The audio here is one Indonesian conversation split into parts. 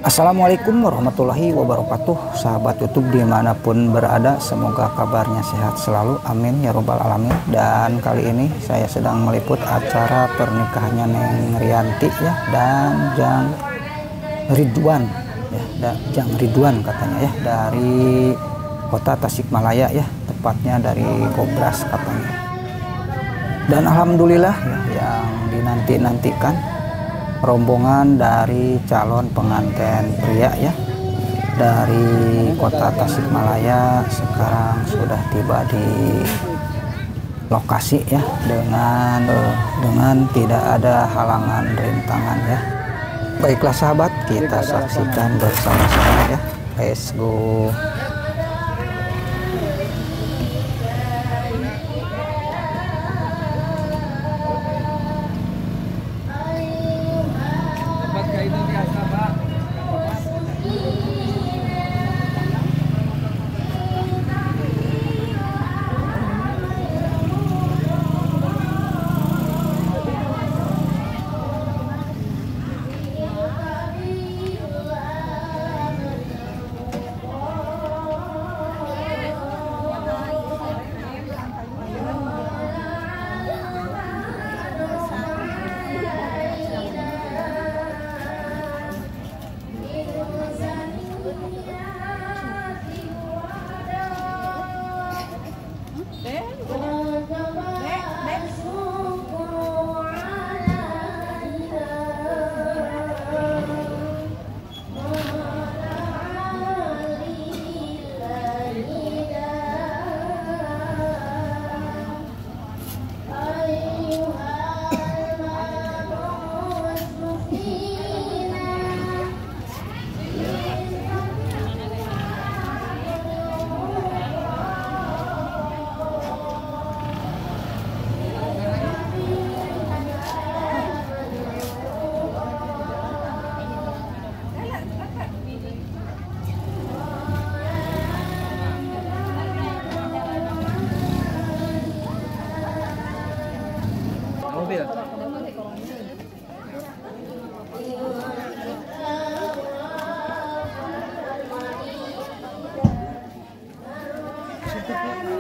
Assalamualaikum warahmatullahi wabarakatuh. Sahabat YouTube dimanapun berada, semoga kabarnya sehat selalu, amin ya robbal alamin. Dan kali ini saya sedang meliput acara pernikahannya Neng Rianti ya dan Jang Ridwan ya, Jang Ridwan katanya ya, dari kota Tasikmalaya ya, tepatnya dari Kobras katanya. Dan alhamdulillah ya, yang dinanti-nantikan rombongan dari calon pengantin pria ya dari kota Tasikmalaya sekarang sudah tiba di lokasi ya dengan tidak ada halangan rintangan ya. Baiklah sahabat, kita saksikan bersama-sama ya. Let's go.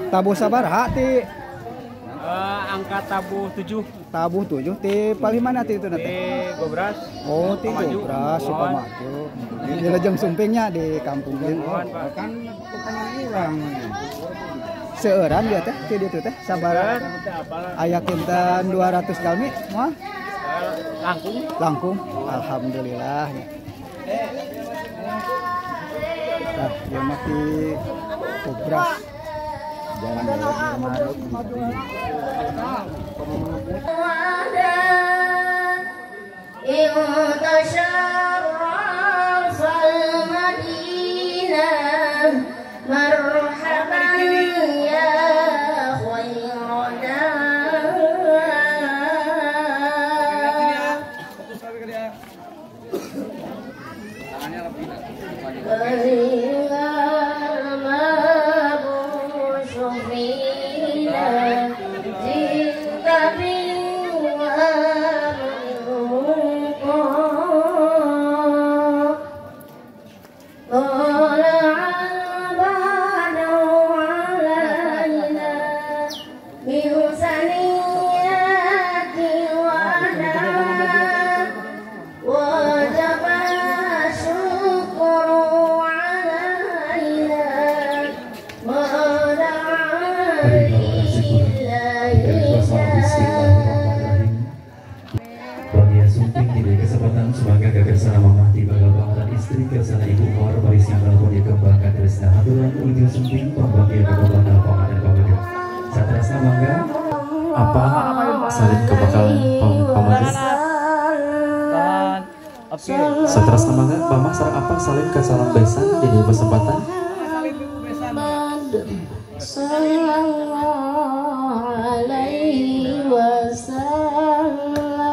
Tabuh sabar hati angka tabuh 7 ti paling mana ti itu nanti Gobras. oh ti Gobras si Pamaju di Lejeng Sumpingnya di kampung kan tukang urang seueuran dia teh ti ditu teh sabar aya kinten 200 jalmi moal langkung alhamdulillah nah ieu mah ti Gobras jalan Maruk semoga kersana mamah di bagal bangtan istri kersana ibu mawar baris yang melakukan dia kembangkan tresna haturan ujung sumping pembagian kekuatan pangan dan pamadu satrasna mangga apa salin kebakalan pamadu satrasna mangga mamah sarang apa salin ke salam besan di kesempatan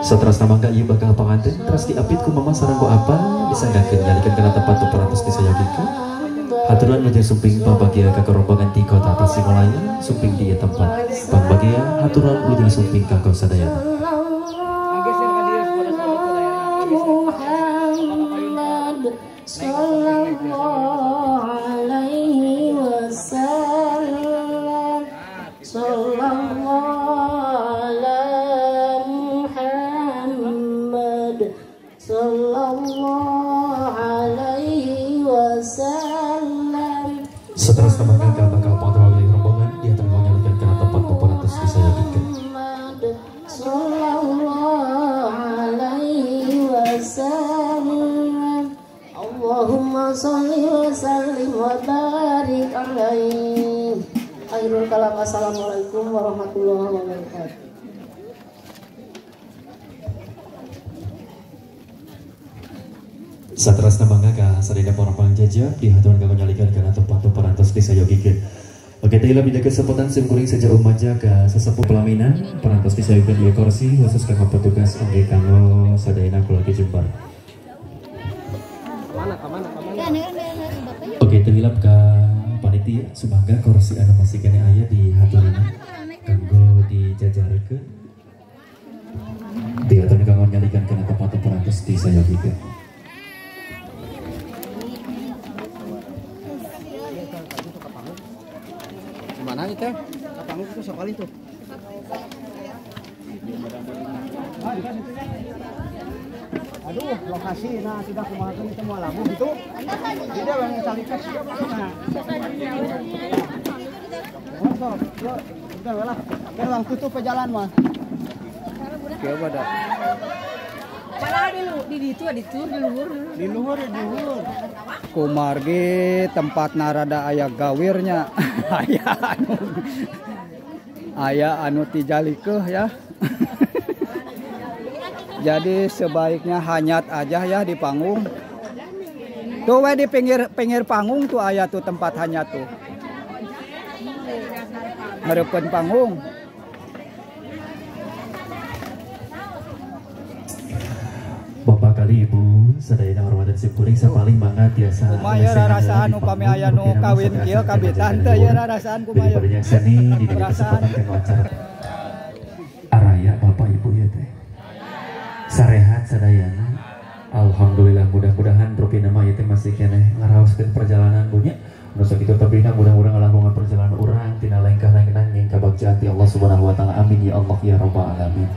satrasna mangga ieu bakal panganten terus diapit ku mama sareng ku apa disanggakeun nyalikeun kana tempat tuparatos disayogikeun haturan nuju sumping pabagia ka rombongan ti kota Tasikmalaya sumping di tempat pabagia haturan nuju sumping ka sadayana sallallahu alaihi wasallam. Sallallahu ala Muhammad sallallahu alaihi wasallam. Setelah teman-teman bakal patroli rombongan, dia akan menyalakan karena tempat peperantas bisa yakinkan. Allahumma sholli wa sallim wa barik alaihi. Akhirul kalam, assalamualaikum warahmatullahi wabarakatuh. Satrasna bangga sadaya para pangjajah dihaturan kanggo nyalikan kana tempat perantos desa Yogyakarta. Oke, tadi lebih kesempatan simkuring saja umaja ke sesepuh pelaminan perantos desa Yogyakarta di kursi khusus kanggo petugas oke kanggo sadayana kula Jember. Oke, terhilap ke panitia sumangga kursi anu masih kene aya di haturana kanggo dijajarkeun. Dihaturan kanggo nyalikan kana tempat perantos desa Yogyakarta. Mana nih teh? Kapangu itu sekali tuh. Aduh, lokasi nah sudah kemarin kita mau labu gitu. Tidak yang calikas nah. Monggo, yuk, udah lah. Kan lang tutup jalan mah. Oke, pada. Malah di luhur. Di luhur. Kumargi tempat narada aya gawirnya. Aya anu tijalikeuh ya. Jadi sebaiknya hanyat aja ya di panggung. Tuh we di pinggir panggung tuh aya tuh tempat hanyat tuh. Hareupeun panggung. Bapak kali Ibu sadayana hormatan simkuring sapaling mangga tiasa kumaha rarasaan upami aya nu kawin kieu kabitan teh ya rarasaan kumaha banyak seni di kesempatan kanggo acara araya Bapak Ibu ya teh sarehat sadayana alhamdulillah mudah-mudahan rupi nama ieu teh masih keneh ngaraoskeun perjalanan bunya nu sakitu tebihna mudah-mudahan ngalangkungan perjalanan urang tina lengkah-lengkah ning kabagjan ti Allah Subhanahu wa taala amin ya Allah ya rabbal alamin.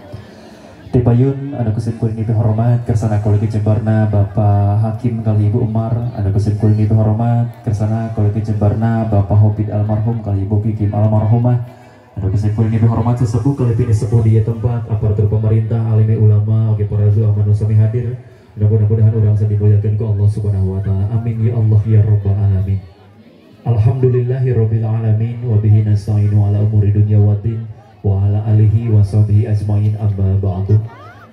Tipayun anu kusip kuring itu hormat kersana kolegi Jembarna Bapak Hakim kali Ibu Umar, anu kusip kuring itu hormat kersana kolegi Jembarna Bapak Hobid almarhum kali Ibu Kikim almarhumah, anu kusip kuring itu hormat sesepuh kali ini sepuh di tempat aparatur pemerintah alimi ulama oke para zuhud manusia hadir. Mudah-mudahan urang dimuliakeun ku Allah Subhanahu wa taala. Amin ya Allah ya rabbal alamin. Alhamdulillahirabbil alamin wa bihi nasta'inu ala umuri dunya waddin wa ala alihi wa sahbihi ajmain amma ba'du.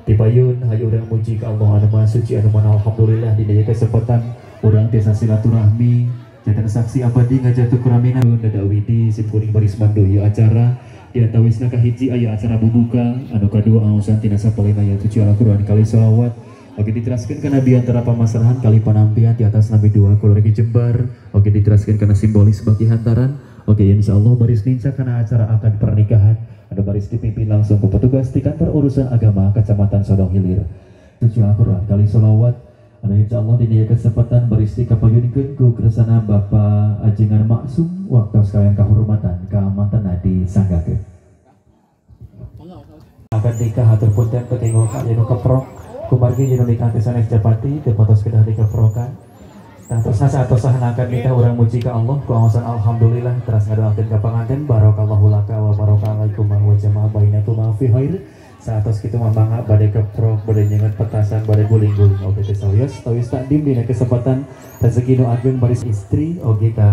Tipayun hayu urang muji ka Allah anu maha suci anu mana alhamdulillah di daya kesempatan urang tiasa silaturahmi janten saksi abadi ngajatuh kuramina dadawidi simkuring baris mandoyo acara di antawisna kahiji aya acara bubuka anu kadua angausan tina sapalena aya suci Al-Qur'an kali selawat oke diteraskan karena di antara pamasarahan kali panampian di atas Nabi dua keluarga Jembar oke diteraskan karena simbolis bagi hantaran oke insyaallah baris ninca karena acara akan pernikahan ada baris dipimpin langsung ke petugas di kantor urusan agama Kecamatan Sodong Hilir suci Al-Qur'an kali sholawat ada insyaallah di dia kesempatan baris dikapayunikeun ku kersana Bapak Ajengan Maksum waktu sekalian kehormatan keamantana disanggakeun akan nikah hatur punten ketinggal ka anu keprok kumargi jeung nikah teh sanes Japati teu patos kedah dikeprokan terus saat akan nikah orang muji ka Allah ku awasan alhamdulillah terus ngadoakeun ka panganten barakallahu laka wa barakalaikum wa jama'a bainakum fi khair saatos kitu mangga bade keprok bade nyengat petasan bade guling-guling oge teh sawios tawis takdim dina kesempatan rezeki nu ageng baris istri oge ka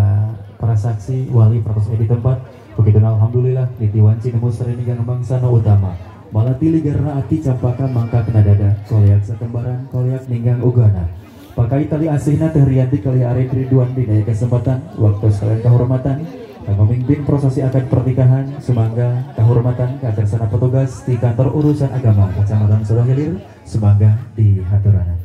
para saksi wali pratos di tempat begitu alhamdulillah ditiwanci nemu sareng jeung bangsa nu utama malah tiligarna ati campaka mangka kena dada koleak satembaran koleak ninggang ugana pakai tali asihna teh Rianti kali Arif Ridwan di daya kesempatan waktu sekalian kehormatan yang memimpin prosesi akad pernikahan semangga kehormatan ke sana petugas di kantor urusan agama Kecamatan Sodong Hilir semangga di haturana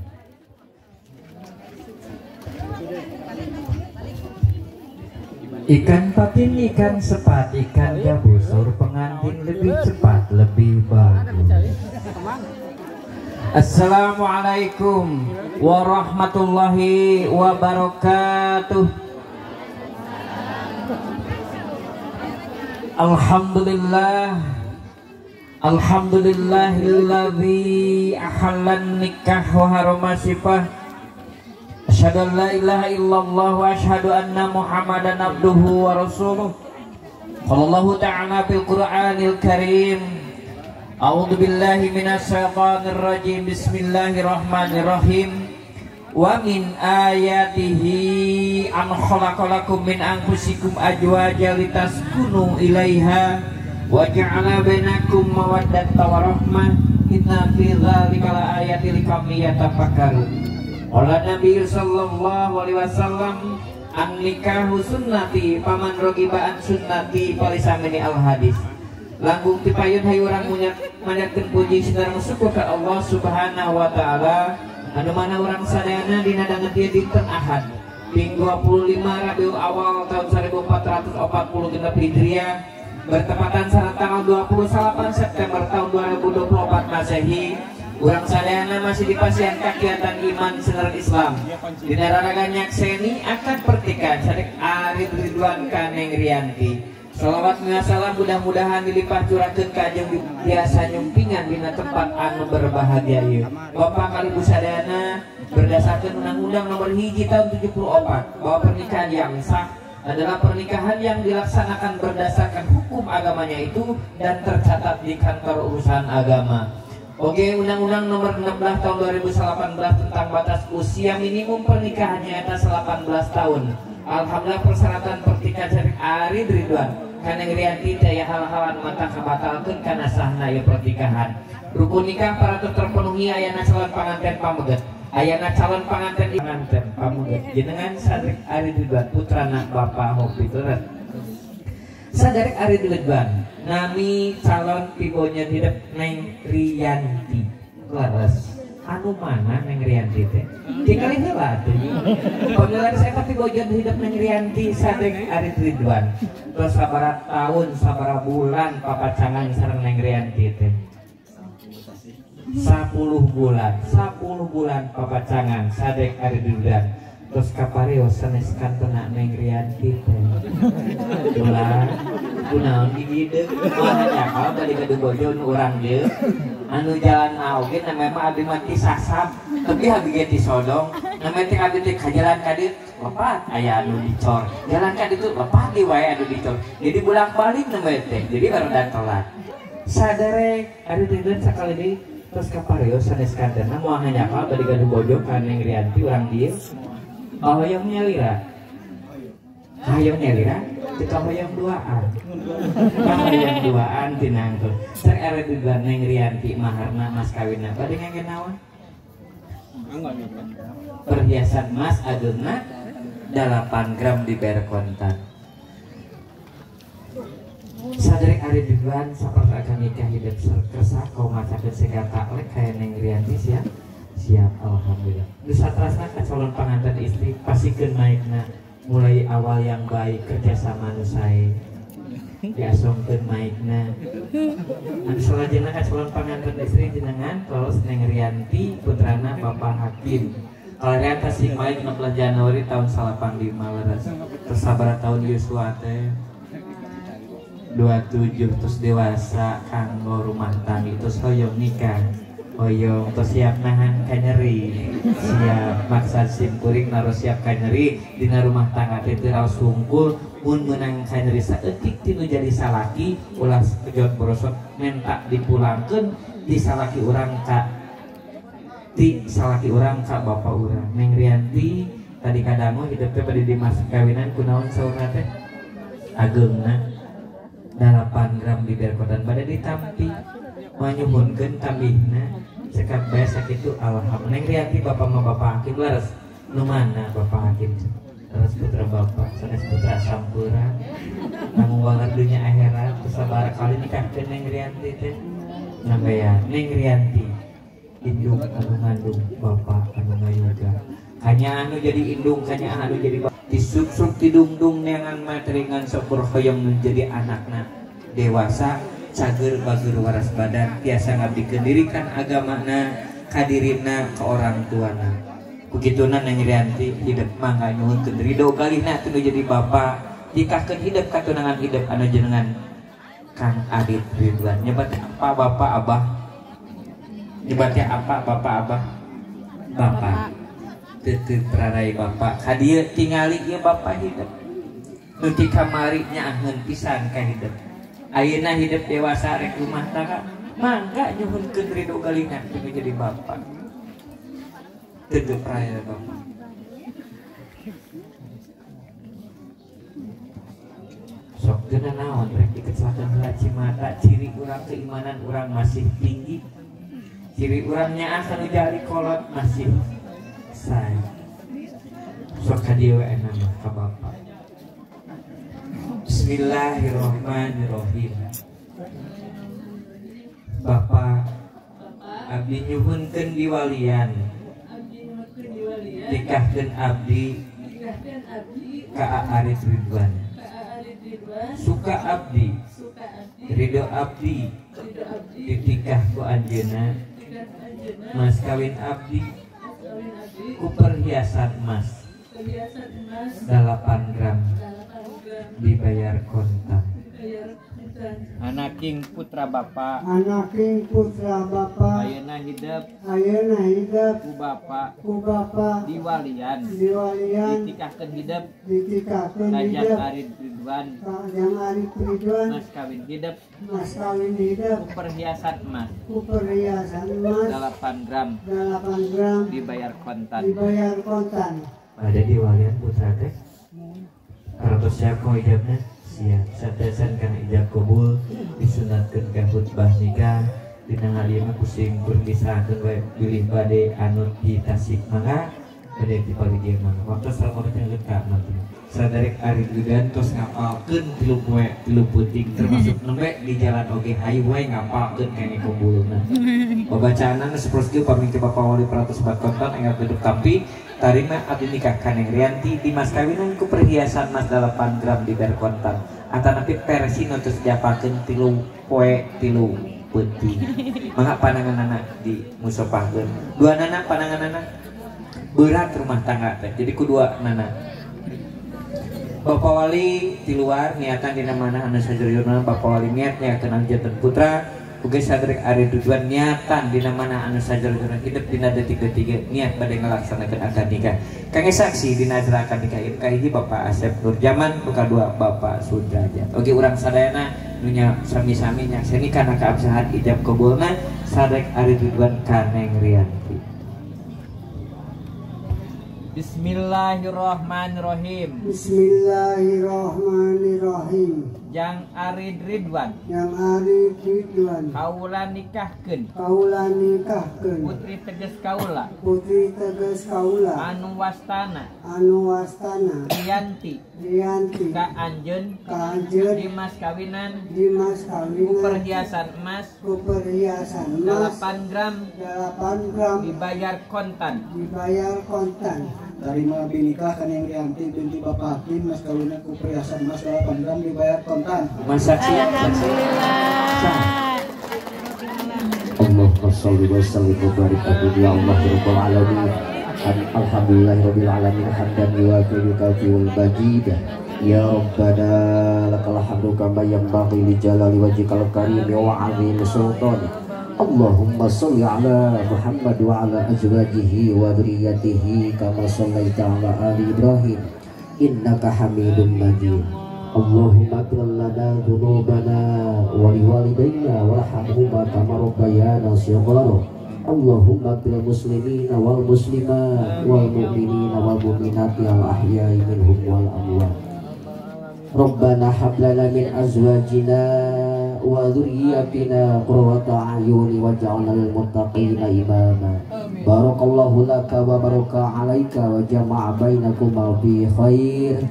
ikan patin ikan sepat ikan gabusur pengantin lebih cepat lebih bagus Assalamualaikum warahmatullahi wabarakatuh. Alhamdulillah, alhamdulillahilladzi ahallan nikah wa harama sifah. Asyhadu an la ilaha illallah wa asyhadu anna Muhammadan abduhu wa rasuluh. Qallallahu ta'ala fil Qur'anil Karim. A'udzu billahi minasy syaithanir rajim. Bismillahirrahmanirrahim. Wa min ayatihi an khalaqalakum min anfusikum azwajan litaskunu ilaiha wa ja'ala bainakum mawaddatan wa rahmah inna fi dzalika laayatin liqaumin yatafakkarun. Qala Nabi sallallahu alaihi wasallam an nikahu sunnati paman rogiba an sunnati palisamini al hadis. Langkung tipayun hayu urang manyakeun puji sinareng syukur ka Allah Subhanahu wa taala anu mana urang sadayana dina dangeun dinten Ahad Minggu 25 Rabiul Awal tahun 1440 Hijriah bertepatan sareng tanggal 28 September tahun 2024 Masehi. Urang sadayana masih dipasihan kegiatan iman sinareng Islam dina raraga nyakseni akad pertikahan sadek Arid Ridwan Kaneng Rianti. Salawat salam mudah-mudahan dilimpah curahkeun ka jeung biasa nyumpingan dina tempat anu berbahagia ieu. Bapak kali sadayana berdasarkan Undang-Undang Nomor 1 Tahun 74 bahwa pernikahan yang sah adalah pernikahan yang dilaksanakan berdasarkan hukum agamanya itu dan tercatat di kantor urusan agama. Oke, Undang-Undang Nomor 16 Tahun 2018 tentang batas usia minimum pernikahannya atas 18 tahun. Alhamdulillah persyaratan pertikahan Syarif Arid Ridwan Kaneng Rianti daya hal-halan mata kabatalkeun kana sahna ieu pertikahan. Rukun nikah paratur terpenuhi ayana calon panganten pameget. Ayana calon panganten pameget. Jenengan Syarif Arid Ridwan putrana Bapak Hopi Turet. Syarif Arid Ridwan nami calon pibonya hidup Neng Rianti. Laras anu mana Neng Rianti teh? Tinggali heula teh. Pamilihan saya tapi bojan hidup Neng Rianti Sadek Arid Ridwan. Terus sabaraha tahun, sabaraha bulan papacangan sareng Neng Rianti teh? 10 bulan papacangan Sadek Arid Ridwan. Terus kapareos sanes kantona Neng Rianti teh. Bulan kunaon di dieu? Mah nyakal balik ka bojon urang dieu. Anu jalan auge namanya abdi mati sasab tapi abdi ge ti sodong namanya teh abdi teh ka jalan ka dieu lepat aya anu dicor jalan ka ditu lepat di wae anu dicor jadi bolak-balik namanya teh jadi rada telat sadere ari dinten sakali deui terus kapareos sanes kantena moal hanyakal bari gaduh bojo ka Neng Rianti urang dieu hoyong nyalira hayang nyalira kita hoyong duaan hoyong duaan tinangkeun cek Arid Ridwan Neng Rianti maharna mas kawinna bade ngangge naon perhiasan emas ageuna 8 gram dibayar kontan. Sadrek Arid Ridwan saperti akan nikah hidup kersa kau macakeun segata lek kaya Neng Rianti siap alhamdulillah geus satrasna ka calon panganten istri pasikeun naikna mulai awal yang baik kerjasama nu sae diasongkeun maikna anu salajengna ka calon panganten istri jenengan terus Neng Rianti putrana Bapak Hakim kalarean tasik maik 16 Januari tahun 85 leres terus sabaraha tahun Yusua teh 27 terus dewasa kanggo rumah tangga terus hoyong nikah hoyong terus siap nahan kanyeri siap maksa sim kuring naruh siap kanyeri dina rumah tangga teh teu raos hungkul mun meunang kanyeri saeutik tinu jadi salaki ulah kejot borosot mentak dipulangkeun di salaki urang ka bapak urang Neng Rianti tadi kadangu hidup teh bade di mas kawinan kunaon saurna teh ageungna 8 gram dibayar kodan bade ditampi manyuhunkeun tambihna cekat bae sakitu alhamdulillah Neng Rianti bapak mah Bapak Hakim laras nu mana Bapak Hakim laras putra bapak sanes putra sampurna nanggung wangar dunya akhirat sabar kali nikahkeun Neng Rianti teh nambaya Neng Rianti indung anu ngandung bapak anu ngayoga kanya anu jadi indung kanya anu jadi bapak disuk-suk tidungdung neangan materingan sepur hoyong menjadi anakna dewasa cager bager waras badan tiasa ngabdikeun diri kan agamana kadirina ke orang tuana. Begituna Neng Rianti hidup mangga nyuhunkeun ridho galihna teu jadi bapa dikahkeun hidup katunangan hidup anu jenengan Kang Adit Ridwan. Nyebat apa bapak abah? Nyebatnya apa bapak abah? Bapak. Teu prarai bapak. Hadieu tingali ieu bapak hidup. Nu ti kamari nyaangeun pisan ka hidup. Ayeuna hidup dewasa rek rumah tangga mangga nyuhunkeun ridho galihna teu jadi bapak. Teu prarai bapak. Sok geuna naon rek dikecelakaan heula Cimata, ciri urang keimanan urang masih tinggi. Ciri urangnya asa nu jari kolot masih sae. Sok ka dieu we nama ka bapak. Bismillahirrahmanirrahim. Bapak abdi nyuhunkeun diwalian. Nikahkeun abdi ka Arif Ridwan. Suka abdi ridho abdi ditikah ku anjeuna mas kawin abdi ku perhiasan emas 8 gram dibayar kontan. Anaking putra bapak Anaking putra bapak ayeuna hidup ku bapak diwalian ditikahkeun hidup Kajang Arif Ridwan mas kawin hidup ku perhiasan emas 8 gram dibayar kontan. Pada diwalian putra teh karatos siapa ijabna siap satesan kana ijab kabul disunatkeun ka khutbah nikah dina halima pusing pun disahkeun wae pilih bade anu di Tasik mangga bade di Paligian mangga waktu salamun teh ka nanti saderek Ari Ridwan tos ngapalkeun 3 poe 3 peuting termasuk nembe di jalan oge hayu wae ngapalkeun kene kumbulna babacaanna saproskeun pamingke Bapak Wali Pratos Bakonton enggal geduk tapi tarima abdi nikah Kaneng Rianti di mas kawinan ku perhiasan emas 8 gram dibayar kontan atanapi persi nutus diapakeun 3 poe 3 peuting mangga pananganana di musopahkeun duanana pananganana berat rumah tangga teh jadi kedua nana Bapak Wali di luar niatan dina mana anu sajrojona Bapak Wali niat nyakeun janten putra uga sadrek Arif Ridwan niatan dina mana anu sajrojona hidup dina detik-detik niat bade ngalaksanakeun akad nikah. Kangge saksi dina acara akad nikah ieu kahiji Bapak Asep Nurjaman, nu kadua Bapak Sudrajat. Oge urang sadayana nu nya sami-sami nyakseni kana kaabsahan ijab kabulna sadrek Arif Ridwan Kaneng Rianti. Bismillahirrahmanirrahim. Bismillahirrahmanirrahim. Jang Arif Ridwan kaula nikahkeun putri teges kaula anu wastana Rianti ka anjeun dimas kawinan ku perhiasan emas 8 gram dibayar kontan. Tarima binikah Kaneng Rianti binti Bapak Hakim mas kawinan ku perhiasan emas 8 gram dibayar kontan. Allahumma sholli wa sallim wa barik alaihi ya Allah rabbal alamin. Alhamdulillahirabbil alamin hamdan yuwafiqu kafil majid. Ya Rabbana lakal hamdu kama yanbaghi li jalali wajhikal karim wa 'azimi sultanik. Allahumma sholli ala Muhammad wa ala azwajihi wa dzurriyyatihi kama shallaita ala ali Ibrahim innaka Hamidum Majid. Allahumma ighfir lana dzunubana wa liwalidayna warhamhuma kama rabbayana shighara. Allahumma ighfir muslimina wal muslimat wal mu'minina wal mu'minati al ahya'i minhum wal amwat. Rabbana hab lana min azwajina wa dzurriyyatina qurrata a'yuni waj'alna lil muttaqina imama. Barakallahu laka wa baraka 'alaika wa jama'a bainakuma bi khair.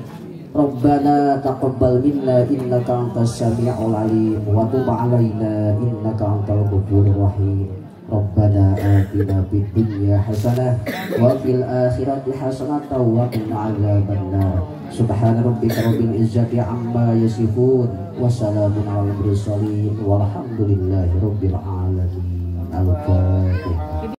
Rabbana taqabbal minna innaka antas sami'ul 'alim wa tub 'alaina innaka antal ghafurur rahim. Rabbana atina fid dunya hasanah wa fil akhirati hasanah wa qina adzabannar. Subhana rabbika rabbil izzati amma yasifun wa salamun alal mursalin walhamdulillahi rabbil alamin. Al-Fatihah.